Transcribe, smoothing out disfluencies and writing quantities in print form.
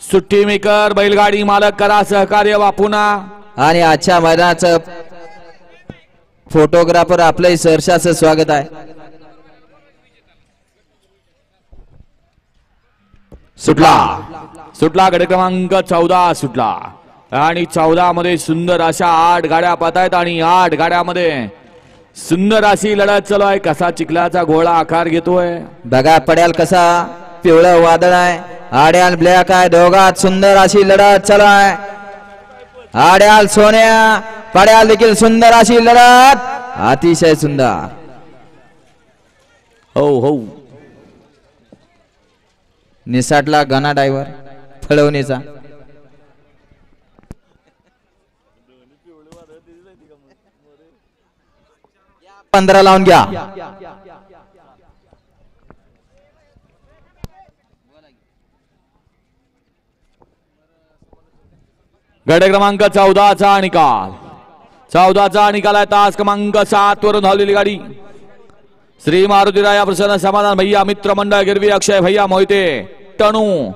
सुट्टी मेकर बैलगाडी मालक करा सहकार्य बापूना. आणि आजच्या मैदानाचं फोटोग्राफर आपलं सहर्षाचं स्वागत आहे. सुटला गड क्रमांक 14 सुटला आणि 14 मध्ये सुंदर अशा 8 गाड्या पाहतायत आणि 8 गाड्यामध्ये सुंदर अशी लढत चालू आहे. कसा चिखलाचा गोळा आकार घेतोय बघा. पड्याल कसा पिवळं वादळ आहे, आड्याल ब्लॅक आहे, दोघात सुंदर अशी लढत चालू आहे. आड्याल सोन्या, पड्याल देखील सुंदर अशी लढत, अतिशय सुंदर. हो हो. निसाटला गणा ड्रायव्हर फळवणीचा. पंधरा लावून घ्या. गड क्रमांक 14चा निकाल. 14चा निकाल आहे. तास क्रमांक 7 वरून धावलेली गाडी श्री मारुतीराया प्रसन्न समाधान भैया मित्र मंडळ गिरवी अक्षय भैया मोहिते टणू